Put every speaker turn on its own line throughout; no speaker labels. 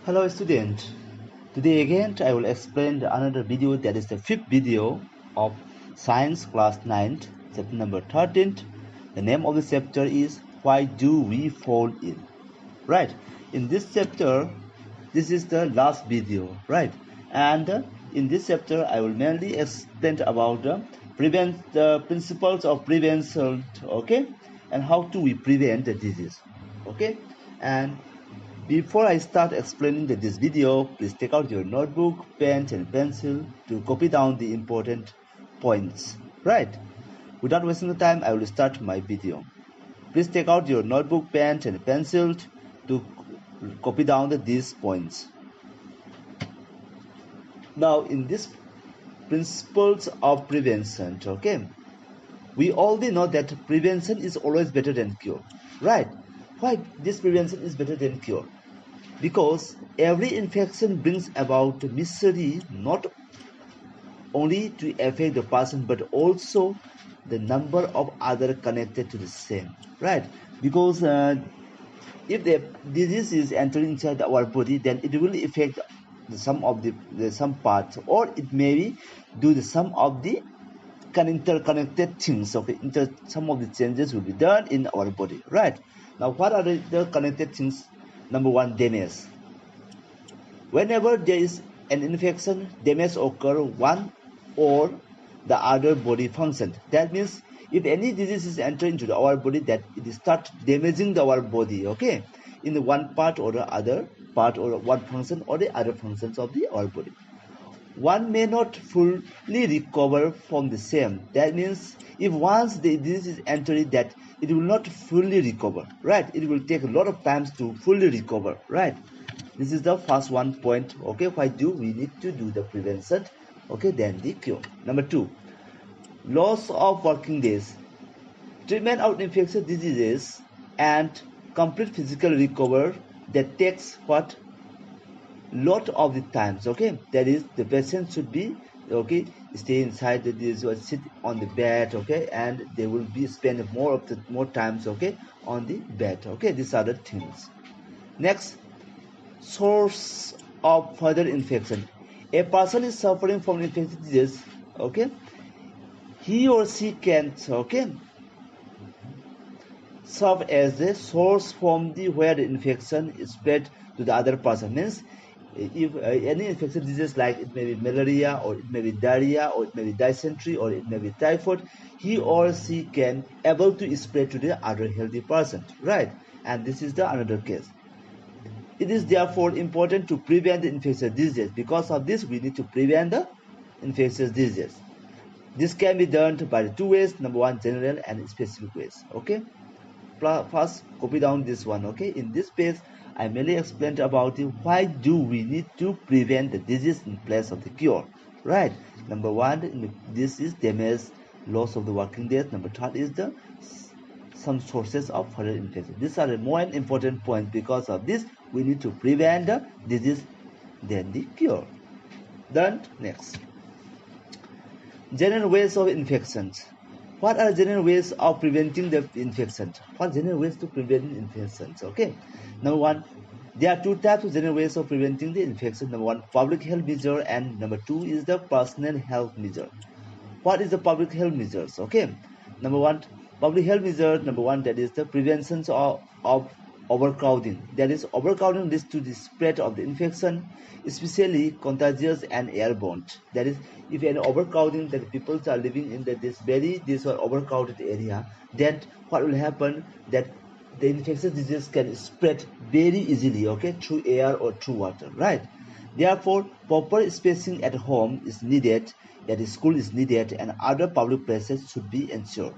Hello student. Today again I will explain another video, that is the fifth video of Science class 9th, chapter number 13th. The name of the chapter is Why Do We Fall In? Right. In this chapter, this is the last video, right? And in this chapter I will mainly explain about the principles of prevention, okay? And how do we prevent the disease, okay? And before I start explaining this video, please take out your notebook, pen and pencil to copy down the important points. Right? Without wasting the time, I will start my video. Please take out your notebook, pen and pencil to copy down these points. Now, in this principles of prevention, okay, we already know that prevention is always better than cure. Right? Why this prevention is better than cure? Because every infection brings about misery, not only to affect the person but also the number of other connected to the same, right? Because if the disease is entering inside our body, then it will affect some of the some parts, or it may be do the some of the interconnected things. Okay, some of the changes will be done in our body, right? Now, what are the connected things? Number one, damage. Whenever there is an infection, damage occur one or the other body function. That means if any disease is entering into our body, that it start damaging our body, okay, in the one part or the other part, or one function or the other functions of our body. One may not fully recover from the same. That means if once the disease is entering, that it will not fully recover, right? It will take a lot of times to fully recover, right? This is the first one point. Okay, why do we need to do the prevention? Okay, then the cure. Number two, loss of working days. Treatment of infectious diseases and complete physical recovery, that takes what? Lot of the times. Okay, that is, the patient should be, okay, stay inside this or sit on the bed, okay, and they will be spend more times, okay, on the bed. Okay, these are the things. Next, source of further infection. A person is suffering from infectious disease, okay, he or she can, okay, serve as a source from the where the infection is spread to the other person. Means if any infectious disease, like it may be malaria, or it may be diarrhea, or it may be dysentery, or it may be typhoid, he or she can able to spread to the other healthy person, right? And this is the another case. It is therefore important to prevent the infectious disease. Because of this, we need to prevent the infectious disease. This can be done by the two ways. Number one, general and specific ways. Okay. First, copy down this one. Okay. In this page, I mainly explained about why do we need to prevent the disease in place of the cure. Right. Number one, this is damage, loss of the working days. Number third is the some sources of further infection. These are the more important points. Because of this, we need to prevent the disease than the cure. Then next, general ways of infections. What are general ways of preventing the infections? What general ways to prevent infections? Okay, number one, there are two types of general ways of preventing the infection. Number one, public health measure, and number two is the personal health measure. What is the public health measures? Okay, number one, public health measure number one, that is the prevention of overcrowding. That is, overcrowding leads to the spread of the infection, especially contagious and airborne. That is, if an overcrowding, that people are living in this or overcrowded area, then what will happen, that the infectious disease can spread very easily, okay, through air or through water, right? Therefore, proper spacing at home is needed, at school is needed, and other public places should be ensured.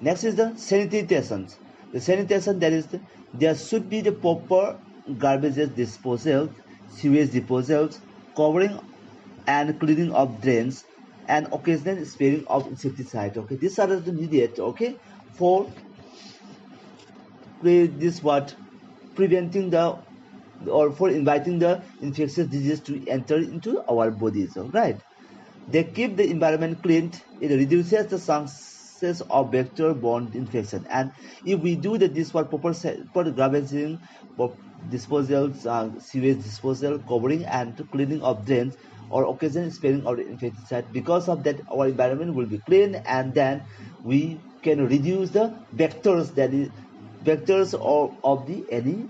Next is the sanitation. The sanitation, that is, there should be the proper garbage disposal, sewage disposals, covering and cleaning of drains, and occasional spraying of insecticide. Okay, these are the needed, okay, for this what preventing the, or for inviting the infectious disease to enter into our bodies. Right? They keep the environment clean. It reduces the chances of vector-borne infection. And if we do this for proper garbaging, disposal, sewage disposal, covering and cleaning of drains, or occasional spraying of the insecticide, because of that our environment will be clean, and then we can reduce the vectors, that is vectors of the any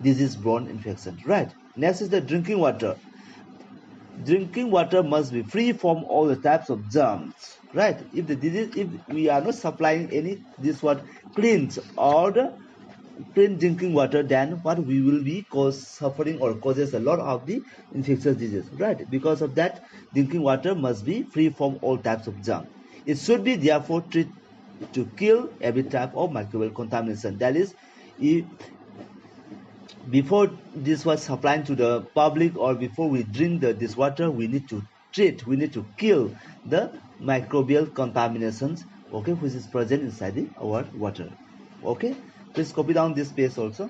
disease-borne infection, right? Next is the drinking water. Drinking water must be free from all the types of germs, right? If we are not supplying any this what cleans or the clean drinking water, then what we will be suffering or causes a lot of the infectious disease, right? Because of that, drinking water must be free from all types of germs. It should be therefore treated to kill every type of microbial contamination. That is, if before this was supplying to the public, or before we drink this water, we need to kill the microbial contaminations, okay, which is present inside our water. Okay, please copy down this page also,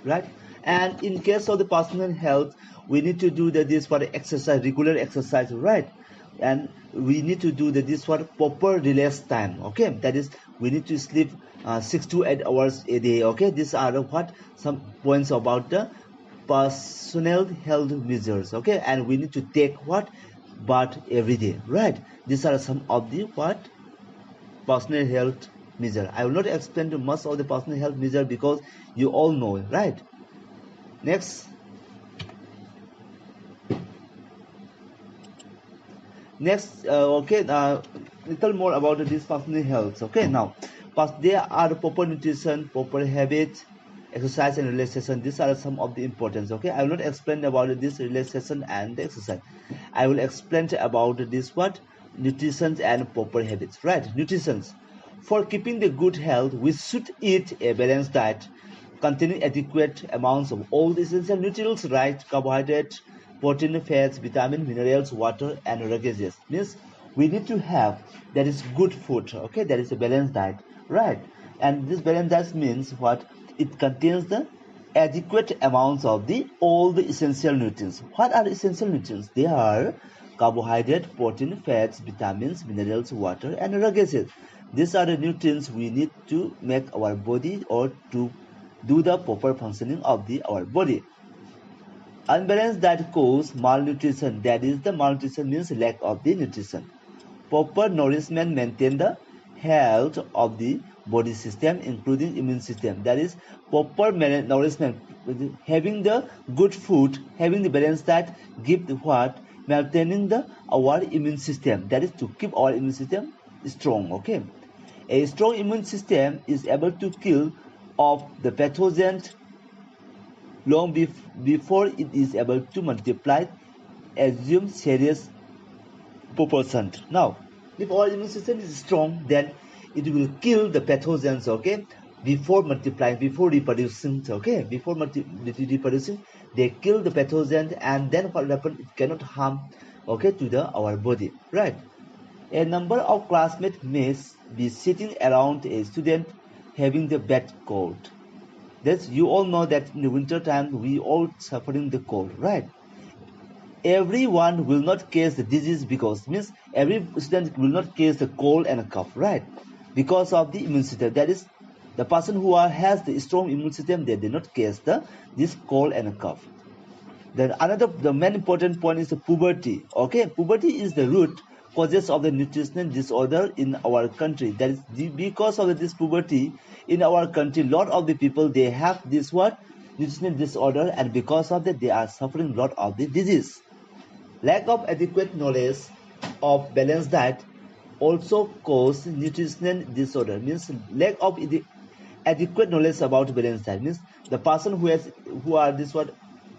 right? And in case of the personal health, we need to do this for exercise, regular exercise, right? And we need to do this for proper release time, okay? That is, we need to sleep 6 to 8 hours a day, okay? These are some points about the personal health measures, okay? And we need to take bath every day, right? These are some of the personal health measure. I will not explain too much of the personal health measure because you all know, right? Next, okay, little more about this personal health. Okay, now, there are proper nutrition, proper habits, exercise and relaxation. These are some of the importance. Okay, I will not explain about this relaxation and the exercise. I will explain about this nutrition and proper habits, right? Nutrition. For keeping the good health, we should eat a balanced diet containing adequate amounts of all the essential nutrients, right? Carbohydrate, protein, fats, vitamins, minerals, water, and gases. Means we need to have that is good food. Okay, that is a balanced diet, right? And this balanced diet means what? It contains the adequate amounts of all the essential nutrients. What are essential nutrients? They are carbohydrate, protein, fats, vitamins, minerals, water, and gases. These are the nutrients we need to make our body, or to do the proper functioning of our body. Unbalanced diet causes malnutrition. That is, the malnutrition means lack of the nutrition. Proper nourishment maintains the health of the body system, including immune system. That is, proper nourishment, having the good food, having the balanced diet, give maintaining our immune system. That is, to keep our immune system strong. Okay, a strong immune system is able to kill off the pathogen long before it is able to multiply, assume serious proportion. Now, if our immune system is strong, then it will kill the pathogens, okay, before multiplying, before reproducing, okay, before reproducing, they kill the pathogen, and then what happens? It cannot harm, okay, to our body, right? A number of classmates may be sitting around a student having the bad cold. That's, you all know that in the winter time we all suffering the cold, right? Everyone will not catch the disease, because means every student will not catch the cold and a cough, right? Because of the immune system. That is, the person who has the strong immune system, they do not catch this cold and a cough. Then the main important point is the puberty. Okay, puberty is the root causes of the nutritional disorder in our country. That is, because of this puberty in our country, lot of the people, they have this nutritional disorder, and because of that they are suffering lot of the disease. Lack of adequate knowledge of balanced diet also cause nutritional disorder. Means lack of adequate knowledge about balanced diet means the person who are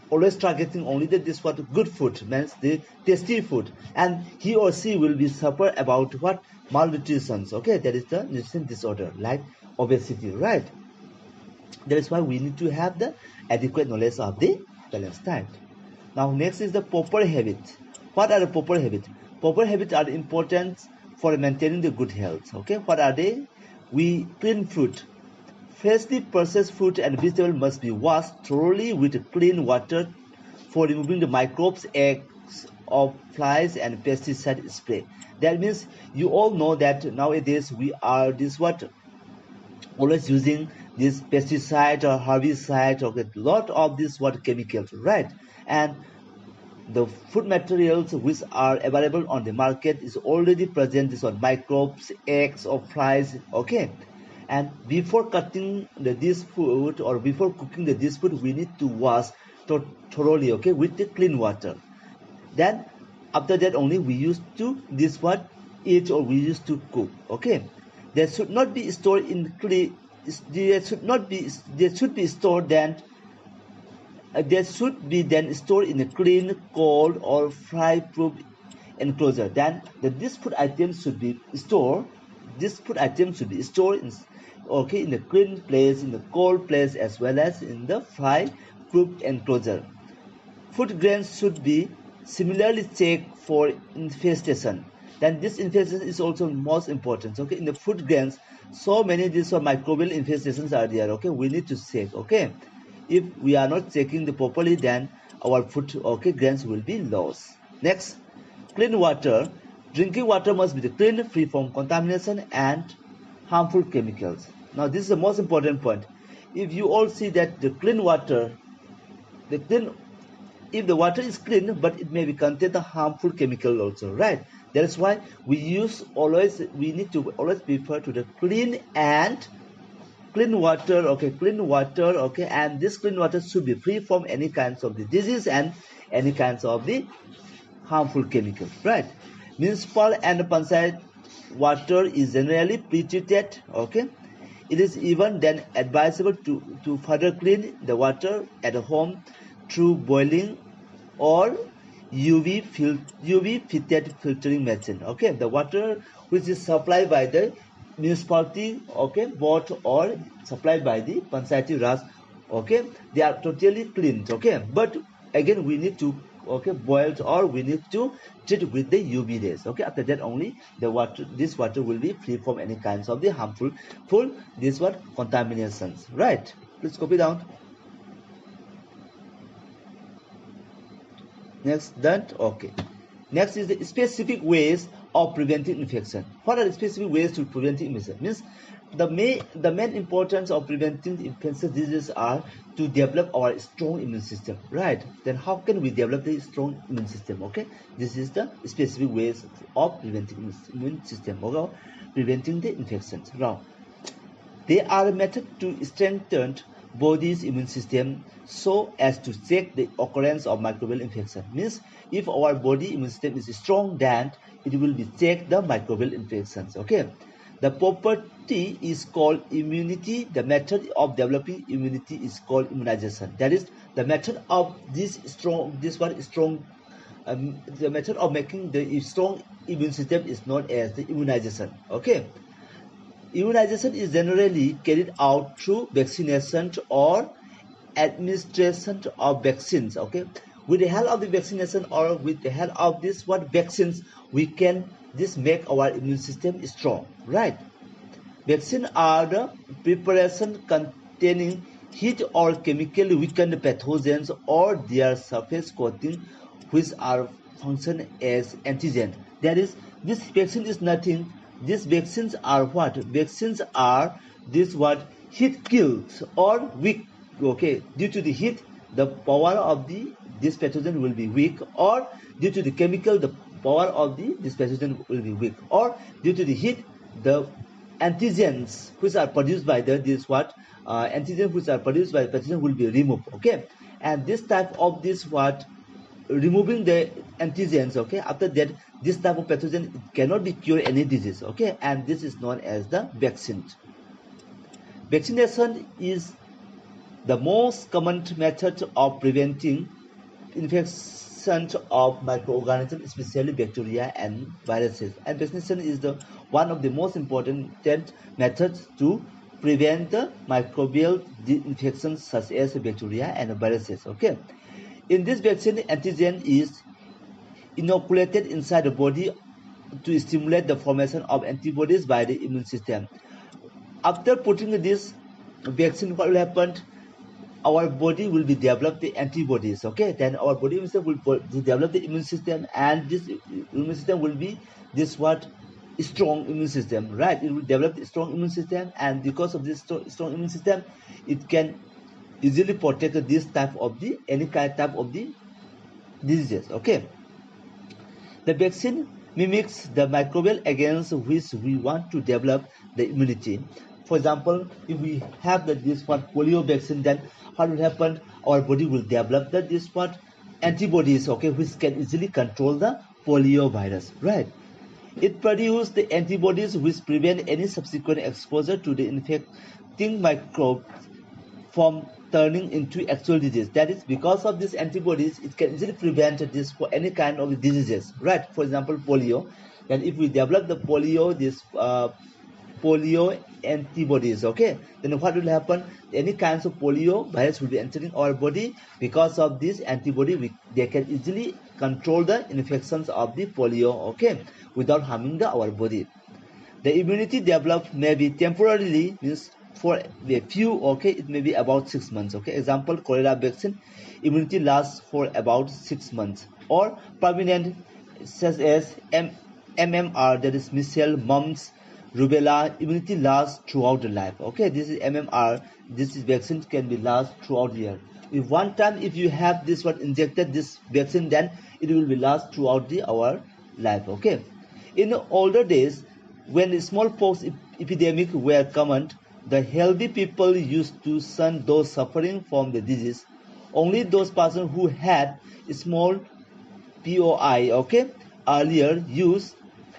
always targeting only this good food, means the tasty food, and he or she will be suffer about malnutrition. Okay, that is the nutrition disorder like obesity, right? That is why we need to have the adequate knowledge of the balanced diet. Now, next is the proper habit. What are the proper habits? Proper habits are important for maintaining the good health. Okay, what are they? We clean food. Freshly processed fruit and vegetables must be washed thoroughly with clean water for removing the microbes, eggs, of flies and pesticide spray. That means you all know that nowadays we are always using this pesticide or herbicide or a lot of this chemicals, right? And the food materials which are available on the market is already present this microbes, eggs or flies, okay? And before cutting this food or before cooking this food, we need to wash thoroughly, okay, with the clean water. Then after that only we used to eat or we used to cook, okay? They should not be stored in clean. They should be stored then. They should be then stored in a clean, cold, or fly-proof enclosure. Then this food items should be stored. This food items should be stored in a clean place, in the cold place, as well as in the fly-proof enclosure. Food grains should be similarly checked for infestation. Then this infestation is also most important. Okay, in the food grains, so many these microbial infestations are there. Okay, we need to check. Okay, if we are not checking the properly, then our food grains will be lost. Next, clean water. Drinking water must be clean, free from contamination and harmful chemicals. Now this is the most important point. If you all see that the clean water, if the water is clean, but it may be contain the harmful chemical also, right? That is why we need to always prefer to the clean water, okay, and this clean water should be free from any kinds of the disease and any kinds of the harmful chemicals, right? Municipal and panchayat water is generally pre-treated, okay. It is even then advisable to further clean the water at home through boiling or UV fitted filtering machine. Okay, the water which is supplied by the municipality, okay, board or supplied by the Panchayati Raj, okay, they are totally cleaned. Okay, but again we need to boil or we need to treat with the UV rays. Okay, after that only this water will be free from any kinds of the harmful contaminations. Right? Please copy down. Next, Next is the specific ways of preventing infection. What are the specific ways to preventing infection? Means the main importance of preventing infectious diseases are to develop our strong immune system, right? Then how can we develop the strong immune system? Okay, this is the specific ways of preventing immune system or preventing the infections. Now, they are a method to strengthen body's immune system so as to check the occurrence of microbial infection. Means if our body immune system is strong, then it will be check the microbial infections. Okay, the property is called immunity. The method of developing immunity is called immunization. That is the method of the method of making the strong immune system is known as the immunization. Okay, immunization is generally carried out through vaccination or administration of vaccines. Okay, with the help of the vaccination or with the help of vaccines, we can make our immune system strong, right? Vaccines are the preparation containing heat or chemically weakened pathogens or their surface coating, which are function as antigen. That is, this vaccine is nothing. These vaccines are what? Vaccines are heat kills or weak. Okay, due to the heat, the power of this pathogen will be weak, or due to the chemical, the power of this pathogen will be weak, or due to the heat, the antigens which are produced by antigens which are produced by the pathogen will be removed. Okay, and this type of removing the antigens, okay, after that this type of pathogen cannot be cure any disease. Okay, and this is known as the vaccine. Vaccination is the most common method of preventing infection of microorganisms, especially bacteria and viruses. And vaccination is one of the most important methods to prevent the microbial infections such as bacteria and viruses. Okay, in this vaccine, antigen is inoculated inside the body to stimulate the formation of antibodies by the immune system. After putting this vaccine, what will happen? our body will be develop the antibodies. Okay, then our body will develop the immune system, and this immune system will be this what strong immune system, right? It will develop a strong immune system, and because of this strong immune system, it can easily protect this type of the any kind type of the diseases. Okay, the vaccine mimics the microbial against which we want to develop the immunity. For example, if we have this one polio vaccine, then what will happen? Our body will develop this what antibodies, okay, which can easily control the polio virus, right? It produces the antibodies which prevent any subsequent exposure to the infecting microbe from turning into actual disease. That is, because of these antibodies, it can easily prevent this for any kind of diseases, right? For example, polio. And if we develop the polio, polio antibodies, okay, then what will happen? Any kinds of polio virus will be entering our body. Because of this antibody, they can easily control the infections of the polio, okay, without harming our body. The immunity developed may be temporarily, means for a few, okay, it may be about 6 months. Okay, example, cholera vaccine, immunity lasts for about 6 months. Or permanent, such as MMR, that is measles, mumps, rubella, immunity lasts throughout the life. Okay, this is MMR. This vaccine can be last throughout the year. If one time if you have this one injected this vaccine, then it will be last throughout our life. Okay, in the older days, when the smallpox epidemic were common, the healthy people used to shun those suffering from the disease. Only those persons who had small POI, okay, earlier used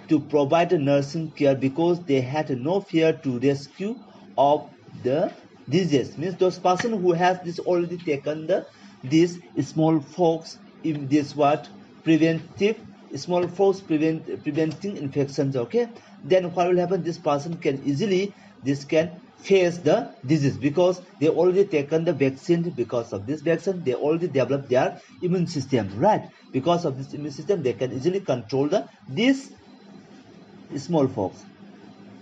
to provide nursing care because they had no fear to rescue of the disease. Means those persons who has this already taken this smallpox, in this what preventive smallpox preventing infections. Okay, then what will happen? This person can easily can face the disease because they already taken the vaccine. Because of this vaccine, they already developed their immune system, right? Because of this immune system, they can easily control this smallpox.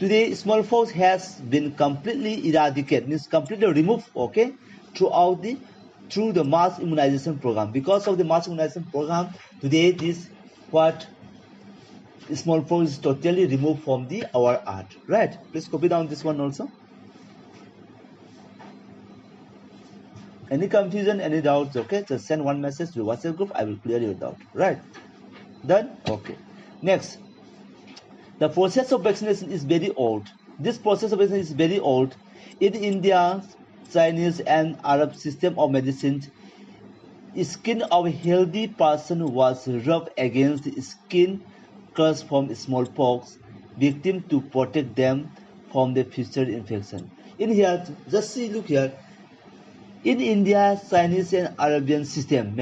Today, smallpox has been completely eradicated, means completely removed, okay, through the mass immunization program. Because of the mass immunization program, today this what smallpox is totally removed from our earth, right? Please copy down this one also. Any confusion, any doubts, okay, just send one message to the WhatsApp group. I will clear your doubt, right? Done? Okay. Next, the process of vaccination is very old. This process of vaccination is very old. In India, Chinese and Arab system of medicine, skin of a healthy person was rubbed against the skin crushed from smallpox victim to protect them from the future infection. In here, just see, look here. In India, Chinese and Arabian system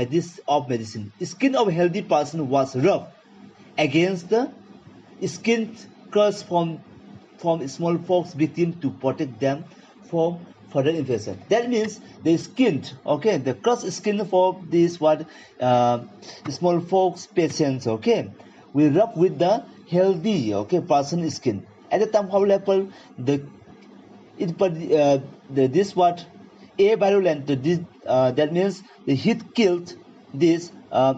of medicine, skin of a healthy person was rubbed against the skin crushed from smallpox victim to protect them from further infection. That means the skin, okay, the crushed skin for this smallpox patients, okay, we rub with the healthy, okay, person skin. At the time, what will happen? This what a virulent, that means the heat killed this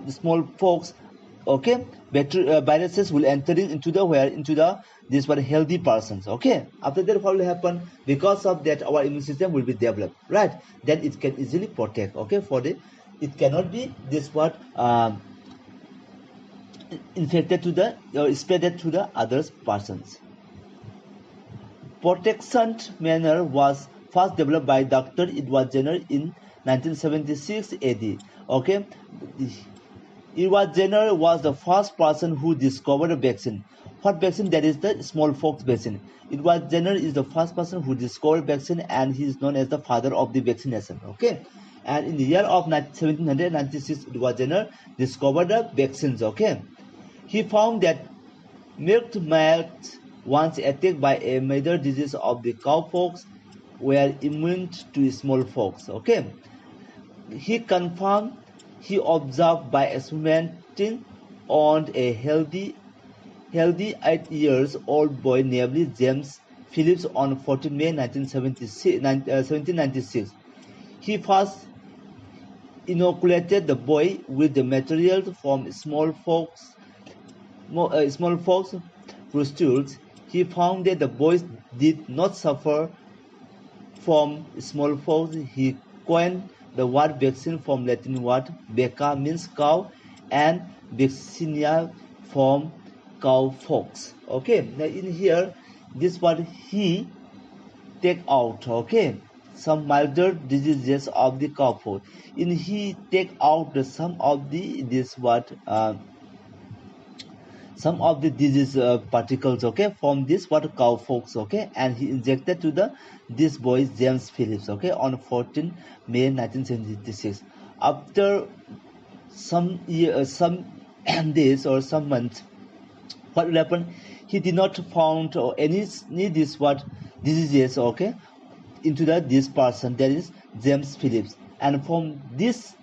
smallpox, okay, viruses will entering into this one healthy persons. Okay, after that what will happen? Because of that, our immune system will be developed, right? Then it can easily protect, okay, it cannot be this what infected to the or spread to the other persons. Protection manner was first developed by Dr. Edward Jenner in 1976 AD. Okay, Edward Jenner was the first person who discovered a vaccine. What vaccine? That is the smallpox vaccine. Edward Jenner is the first person who discovered vaccine, and he is known as the father of the vaccination. Okay, and in the year of 1796, Edward Jenner discovered the vaccines. Okay, he found that milked mice, once attacked by a major disease of the cowpox, were immune to smallpox. Okay, he observed by experimenting on a healthy 8-year-old boy named James Phillips on 14 May 1796. He first inoculated the boy with the material from smallpox pustules. He found that the boys did not suffer from smallpox. He coined the word vaccine from Latin word "vacca" means cow, and vaccinia from cowpox. Okay, now in here, this word he take out, okay, some milder diseases of the cowpox. In he take out some of the this what some of the disease particles, okay, from this what cowpox, okay, and he injected to the this boy James Phillips, okay, on 14 May 1976. After some some days or some months, what will happen? He did not found any this what diseases, okay, into the this person, that is James Phillips, and from this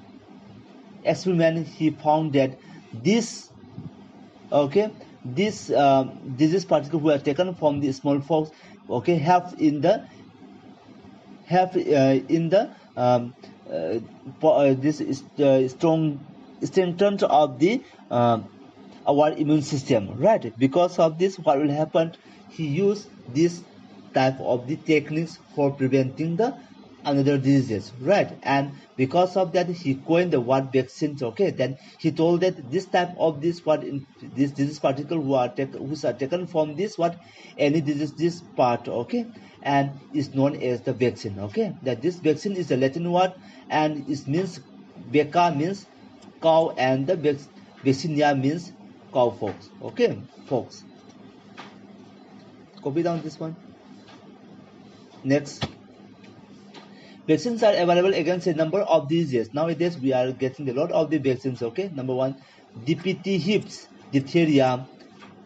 experiment he found that this, okay, this disease particle who are taken from the smallpox, okay, have in the this is strong strengthened of the our immune system, right? Because of this, what will happen? He used this type of the techniques for preventing the another diseases, right? And because of that, he coined the word vaccines, okay. Then he told that this type of this what in this disease particle who are taken from this what any disease this part, okay, and is known as the vaccine, okay. That this vaccine is a Latin word, and it means vacca means cow, and the vaccinia means cowpox, okay, folks. Copy down this one. Next, vaccines are available against a number of diseases. Nowadays, we are getting a lot of the vaccines, okay. Number one, DPT, hips, diphtheria,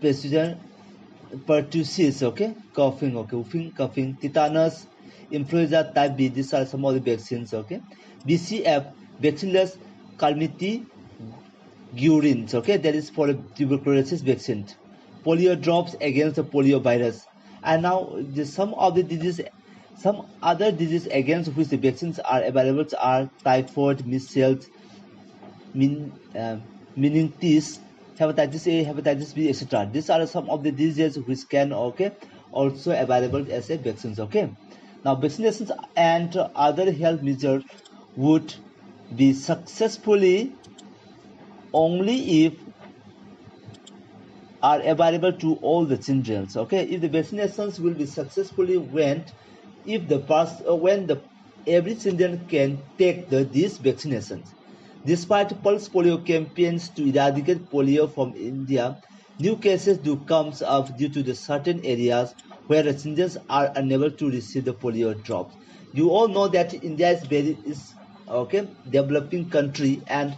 pertussis, okay, coughing, tetanus, influenza type B. These are some of the vaccines, okay. BCF, bacillus calmette-guerin, okay, that is for a tuberculosis vaccine. Polio drops against the polio virus. And now some of the diseases, some other diseases against which the vaccines are available are typhoid, measles, meningitis, hepatitis A, hepatitis B, etc. These are some of the diseases which can, okay, also available as a vaccines, okay. Now vaccinations and other health measures would be successfully only if are available to all the children, okay. If the vaccinations will be successfully went, if the when the every children can take these vaccinations. Despite pulse polio campaigns to eradicate polio from India, new cases do comes up due to the certain areas where the children are unable to receive the polio drops. You all know that India is okay developing country, and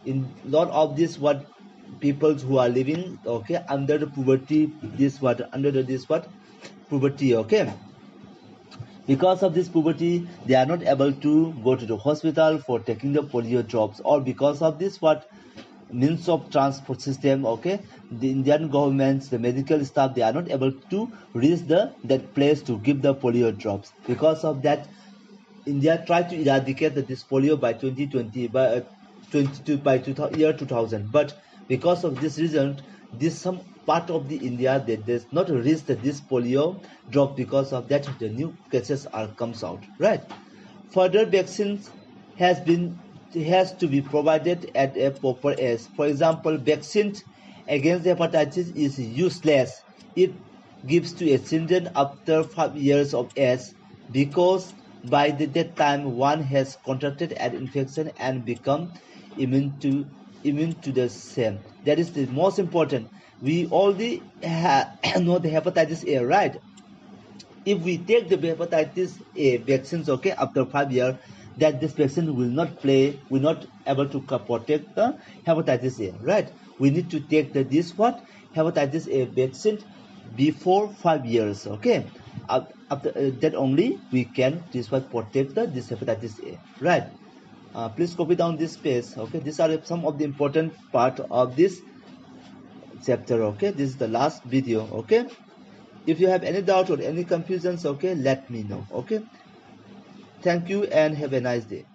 in lot of this what people who are living, okay, under the poverty, this what under the this what poverty, okay. Because of this poverty, they are not able to go to the hospital for taking the polio drops, or because of this what means of transport system, okay, the Indian governments, the medical staff, they are not able to reach that place to give the polio drops. Because of that, India tried to eradicate this polio by 2020, by 2000, but because of this reason, this some part of the India that does not reach this polio drop. Because of that, the new cases are comes out, right? Further vaccines has to be provided at a proper age. For example, vaccines against hepatitis is useless if gives to a children after 5 years of age, because by that time one has contracted an infection and become immune to the same. That is the most important. We already know the hepatitis A, right? If we take the hepatitis A vaccines, okay, after 5 years, that this vaccine will not able to protect the hepatitis A, right? We need to take this what hepatitis A vaccine before 5 years, okay. After that only we can this what protect this hepatitis A, right? Please copy down this page, okay. These are some of the important part of this chapter, okay. This is the last video, okay. If you have any doubt or any confusions, okay, let me know, okay. Thank you and have a nice day.